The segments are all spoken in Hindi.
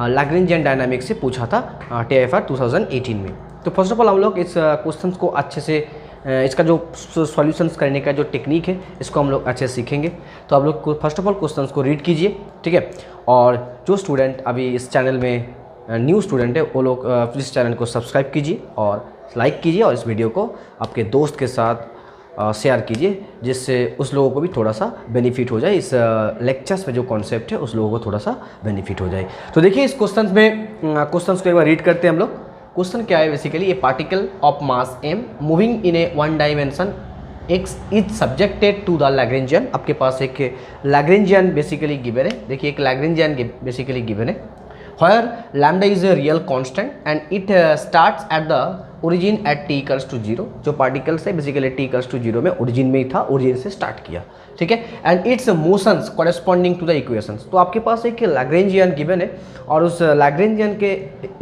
लैग्रेंजियन डायनामिक्स से पूछा था TIFR 2018 में। तो फर्स्ट ऑफ ऑल हम लोग इस क्वेश्चंस को अच्छे से इसका जो सॉल्यूशंस करने का जो टेक्निक है इसको हम लोग अच्छे से सीखेंगे। तो आप लोग को फर्स्ट ऑफ ऑल क्वेश्चंस को रीड कीजिए, ठीक है। और जो स्टूडेंट अभी इस चैनल में न्यू स्टूडेंट है वो लोग इस चैनल को सब्सक्राइब कीजिए और लाइक कीजिए और इस वीडियो को आपके दोस्त के साथ शेयर कीजिए, जिससे उस लोगों को भी थोड़ा सा बेनिफिट हो जाए, इस लेक्चर्स में जो कॉन्सेप्ट है उस लोगों को थोड़ा सा बेनिफिट हो जाए। तो देखिए इस क्वेश्चन को एक बार रीड करते हैं हम लोग। क्वेश्चन क्या है basically, a particle of mass m moving in a one dimension x is subjected to the Lagrangian. आपके पास एक लैग्रेंजियन बेसिकली गिवन है। देखिए एक लैग्रेंजियन बेसिकली गिवन है, where lambda is a real constant and it starts at the origin at t equals to 0। जो पार्टिकल से बेसिकली t equals to 0 में ओरिजिन में ही था, ओरिजिन से स्टार्ट किया, ठीक है। And its motions corresponding to the equations. तो आपके पास एक लैग्रेंजियन गिवन है और उस लैग्रेंजियन के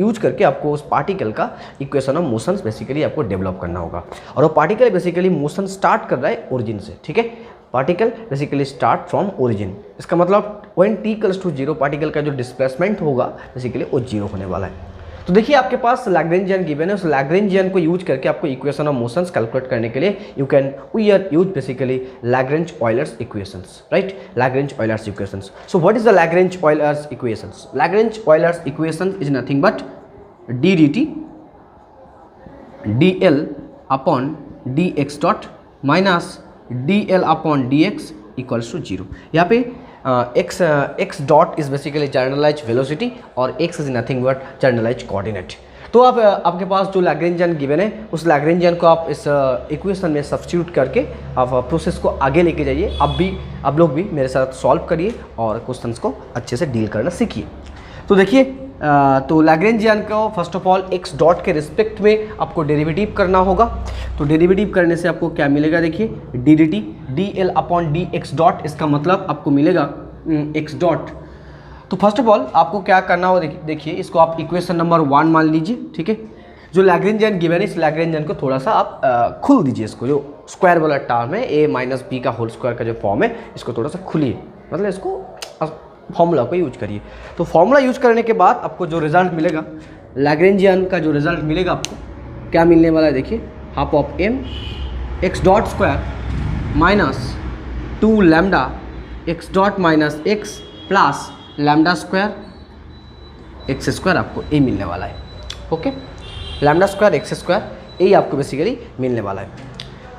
यूज करके आपको उस पार्टिकल का इक्वेशन ऑफ मोशंस बेसिकली आपको डेवलप करना होगा। और वो पार्टिकल बेसिकली मोशन स्टार्ट कर रहा है ओरिजिन से, ठीक है। Particle basically start from origin, इसका मतलब when t equals to 0 particle का जो डिस्प्लेसमेंट होगा बेसिकली वो 0 होने वाला है। तो देखिए आपके पास लैग्रेंजियन गिवन है, उस लैग्रेंजियन को यूज करके आपको इक्वेशन ऑफ मोशंस कैलकुलेट करने के लिए we are use basically Lagrange Euler's equations, right. Lagrange Euler's equations. So what is the Lagrange Euler's equations? Lagrange Euler's equation is nothing but d dt dl upon dx dot minus dl upon dx equals to 0। यहाँ पे x dot is basically generalize velocity और x is nothing but generalize coordinate. तो आप आपके पास जो लैग्रेंजियन गिवन है उस लैग्रेंजियन को आप इस इक्वेशन में सब्स्टिट्यूट करके आप प्रोसेस को आगे लेके जाइए। आप लोग भी मेरे साथ सॉल्व करिए और क्वेश्चंस को अच्छे से डील करना सीखिए। तो देखिए तो लैग्रेंजियन को first of all x dot के रिस्पेक्ट में आपको डेरिवेटिव करना होगा। तो डेरिवेटिव करने से आपको क्या मिलेगा, देखिए D D T D L upon D x dot, इसका मतलब आपको मिलेगा x डॉट। तो फर्स्ट ऑफ ऑल आपको क्या करना होगा, देखिए इसको आप इक्वेशन नंबर 1 मान लीजिए, ठीक है। जो लैग्रेंजियन गिवन है इस लैग्रेंजियन को थोड़ा सा आप खुल दीजिए, इसको जो स्क्वायर वाला टर्म है a माइनस बी का होल स्क्वायर का जो फॉर्म है इसको थोड़ा सा खुलिए, मतलब इसको फॉर्मूला को यूज करिए। तो फॉर्मूला यूज करने के बाद आपको जो रिजल्ट मिलेगा लैग्रेंजियन का जो रिजल्ट मिलेगा आपको क्या मिलने वाला है, देखिए half of m x dot square minus 2 lambda x dot minus x plus lambda square x square आपको a मिलने वाला है, okay. Lambda square x square a आपको बेसिकली मिलने वाला है।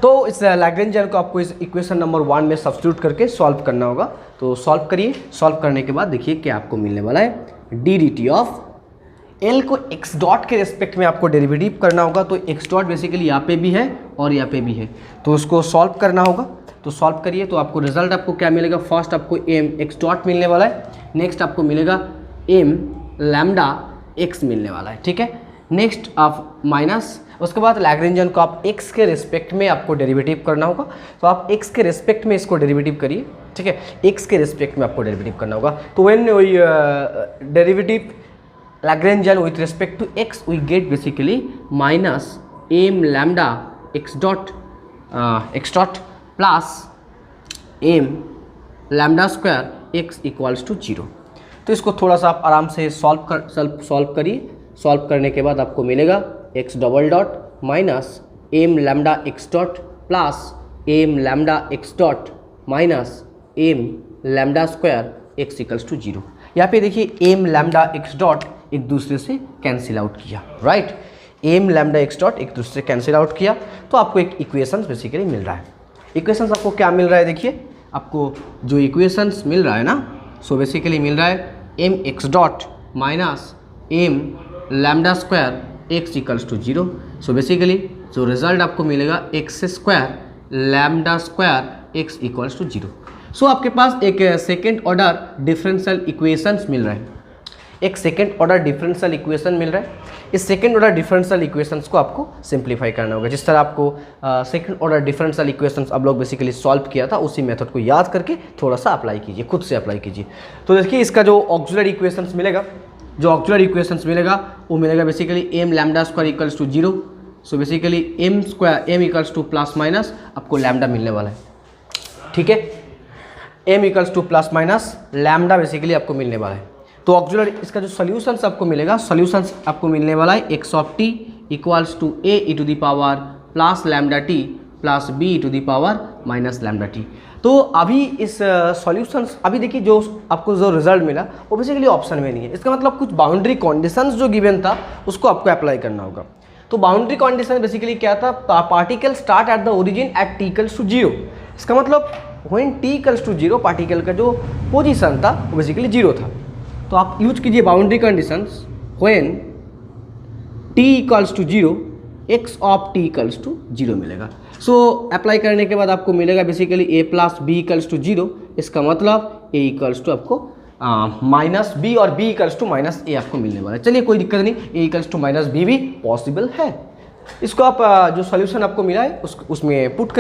तो इस लैग्रेंजियन को आपको इस इक्वेशन नंबर 1 में सब्स्टिट्यूट करके सॉल्व करना होगा। तो सॉल्व करिए, सॉल्व करने के बाद देखिए क्या आपको मिलने वाला है, D D T of L को x डॉट के रिस्पेक्ट में आपको डेरिवेटिव करना होगा। तो x डॉट बेसिकली यहाँ पे भी है और यहाँ पे भी है, तो उसको सॉल्व करना होगा। तो सॉल्व करिए तो आपको रिजल्ट आपको क्या मिलेगा, फर्स्ट आपको m x डॉट मिलने वाला है, नेक्स्ट आपको मिलेगा m लैम्डा x मिलने वाला है, ठीक है। नेक्स्ट आप माइनस, उसके बाद लैग्रेंजियन को आप x के रिस्पेक्ट में आपको डेरिवेटिव करना होगा। तो आप x के रिस्पेक्ट में इसको डेरिवेटिव करिए, ठीक है। x के रिस्पेक्ट में आपको डेरिवेटिव करना होगा। तो when we derivative Lagrangian with respect to x we get basically minus m lambda x dot plus m lambda square x equals to 0। तो इसको थोड़ा सा आप आराम से सॉल्व करिए। सॉल्व करने के बाद आपको मिलेगा x double dot minus m lambda x dot plus m lambda x dot minus m lambda square x equals to 0। यहाँ पे देखिए m लैम्डा x डॉट एक दूसरे से कैंसिल आउट किया, right. m lambda x dot एक दूसरे से कैंसिल आउट किया तो आपको एक इक्वेशंस बेसिकली मिल रहा है। इक्वेशंस आपको क्या मिल रहा है, देखिए आपको जो इक्वेशंस मिल रहा है ना, सो बेसिकली मिल रहा है m x dot minus m lambda square x equals to 0। So basically जो रिजल्ट आपको मिलेगा x square lambda square x equals to 0। So आपके पास एक सेकेंड ऑर्डर डिफरेंशियल इक्वेशंस मिल रहे हैं। एक सेकेंड ऑर्डर डिफरेंशियल इक्वेशन मिल रहा है। इस सेकेंड ऑर्डर डिफरेंशियल इक्वेशंस को आपको सिंप्लीफाई करना होगा। जिस तरह आपको सेकेंड ऑर्डर डिफरेंशियल इक्वेशंस आप लोग बेसिकली सॉल्व किया था, उसी मेथड को याद करके थोड़ा सा अप्लाई कीजिए, खुद से अप्लाई कीजिए। तो देखिए इसका जो ऑक्सिलरी इक्वेशंस मिलेगा, वो मिलेगा basically M lambda square equals to 0। So basically M equals to plus minus आपको लैम्डा मिलने वाला है, ठीक है। M equals to plus minus lambda basically आपको मिलने वाला है। तो ऑक्सिलरी इसका जो सॉल्यूशंस आपको मिलेगा, सॉल्यूशंस आपको मिलने वाला है X of T equals to A E to the power plus lambda T plus B E to the power minus lambda T. तो अभी इस सॉल्यूशंस, अभी देखिए जो आपको जो रिजल्ट मिला वो बेसिकली ऑप्शन में नहीं है। इसका मतलब कुछ बाउंड्री कंडीशंस जो गिवन था उसको आपको अप्लाई करना होगा। तो बाउंड्री कंडीशन बेसिकली क्या था, particle start at the origin at T equals to 0। इसका मतलब when T equals to 0 particle का जो पोजीशन था वो बेसिकली 0 था। तो आप यूज कीजिए boundary conditions, when T equals to 0 X of T equals to 0 मिलेगा। सो अप्लाई करने के बाद आपको मिलेगा basically A plus B equals to 0। इसका मतलब ए इक्वल्स टू आपको माइनस बी और B equals to minus A आपको मिलने वाला है। चलिए कोई दिक्कत नहीं, A equals to minus B भी पॉसिबल है। इसको आप जो सॉल्यूशन आपको मिला है उसमें पुट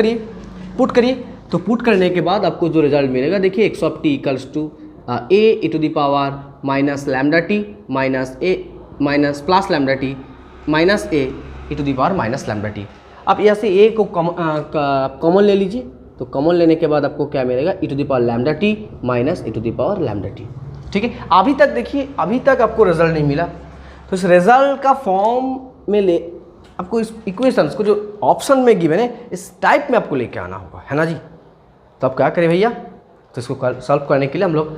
करिए। तो पुट करने के बाद आपको जो रिजल्ट मिलेगा, देखिए X of T equals to A E to the power minus lambda T minus A minus plus lambda T minus A E to the power minus lambda T. आप यहाँ से ए को कॉमन ले लीजिए। तो कॉमन लेने के बाद आपको क्या मिलेगा, e to the power lambda T minus e to the power lambda t, ठीक है। अभी तक देखिए, अभी तक आपको रिजल्ट नहीं मिला। तो इस रिजल्ट का फॉर्म में ले आपको इस इक्वेशंस को जो ऑप्शन में गिवन है इस टाइप में आपको लेके आना होगा, है ना जी। तो आप क्या करें भैया, तो इसको सॉल्व करने के लिए हम लोग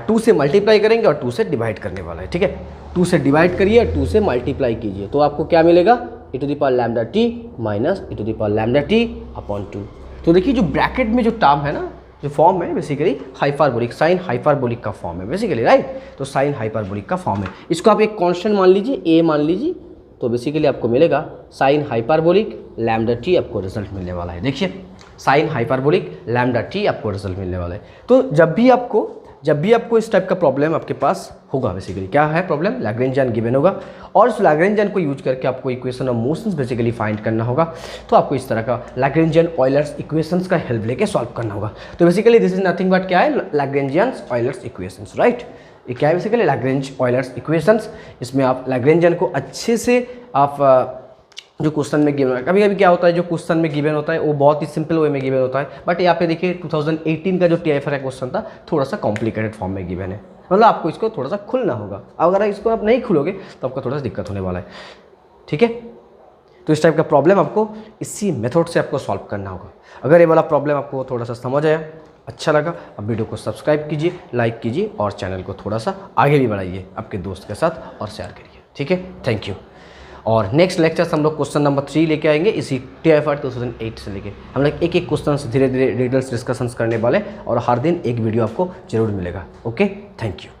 2 से मल्टीप्लाई करेंगे और 2 से डिवाइड करने वाला है, ठीक है। 2 से डिवाइड करिए और 2 से मल्टीप्लाई कीजिए। तो आपको क्या मिलेगा, e to the power lambda T minus e to the power lambda t upon 2। तो देखिए जो ब्रैकेट में जो टर्म है ना, जो फॉर्म है बेसिकली हाइपरबोलिक, साइन हाइपरबोलिक का फॉर्म है बेसिकली, राइट। तो साइन हाइपरबोलिक का फॉर्म है। इसको आप एक कांस्टेंट मान लीजिए, ए मान लीजिए। तो बेसिकली आपको मिलेगा साइन हाइपरबोलिक लैम्डा टी आपको रिजल्ट मिलने वाला है। देखिए साइन हाइपरबोलिक लैम्डा टी आपको रिजल्ट मिलने वाला है। तो जब भी आपको इस टाइप का प्रॉब्लम आपके पास होगा, बेसिकली क्या है प्रॉब्लम, लैग्रेंजियन गिवन होगा और उस लैग्रेंजियन को यूज करके आपको equation of motions basically find करना होगा। तो आपको इस तरह का लैग्रेंजियन ऑयलर्स इक्वेशंस का हेल्प लेके सॉल्व करना होगा। तो basically this is nothing but क्या है, लैग्रेंजियन ऑयलर्स इक्वेशंस, राइट। ये क्या है बेसिकली, लैग्रेंज ऑयलर्स इक्वेशंस। इसमें आप लैग्रेंजियन को अच्छे से आप जो क्वेश्चन में गिवन, कभी कभी क्या होता है जो क्वेश्चन में गिवन होता है वो बहुत ही सिंपल वे में गिवन होता है, बट यहाँ पे देखिए 2018 का जो TIFR का क्वेश्चन था थोड़ा सा कॉम्प्लिकेटेड फॉर्म में गिवन है। मतलब आपको इसको थोड़ा सा खुलना होगा, अगर इसको आप नहीं खुलोगे तो आपका थोड़ा सा दिक्कत होने वाला है, ठीक है। तो इस टाइप का प्रॉब्लम आपको इसी मेथड से आपको सॉल्व करना होगा। अगर ये वाला प्रॉब्लम आपको थोड़ा सा समझ आया, अच्छा लगा, अब वीडियो को सब्सक्राइब कीजिए, लाइक कीजिए और चैनल को थोड़ा सा आगे भी बढ़ाइए आपके दोस्त के साथ और शेयर करिए, ठीक है। Thank you. और नेक्स्ट लेक्चर से हम लोग क्वेश्चन नंबर 3 लेके आएंगे, इसी TIFR 2008 से लेके हम लोग एक एक क्वेश्चन से धीरे धीरे डिटेल्स डिस्कशंस करने वाले और हर दिन एक वीडियो आपको जरूर मिलेगा। Okay, thank you.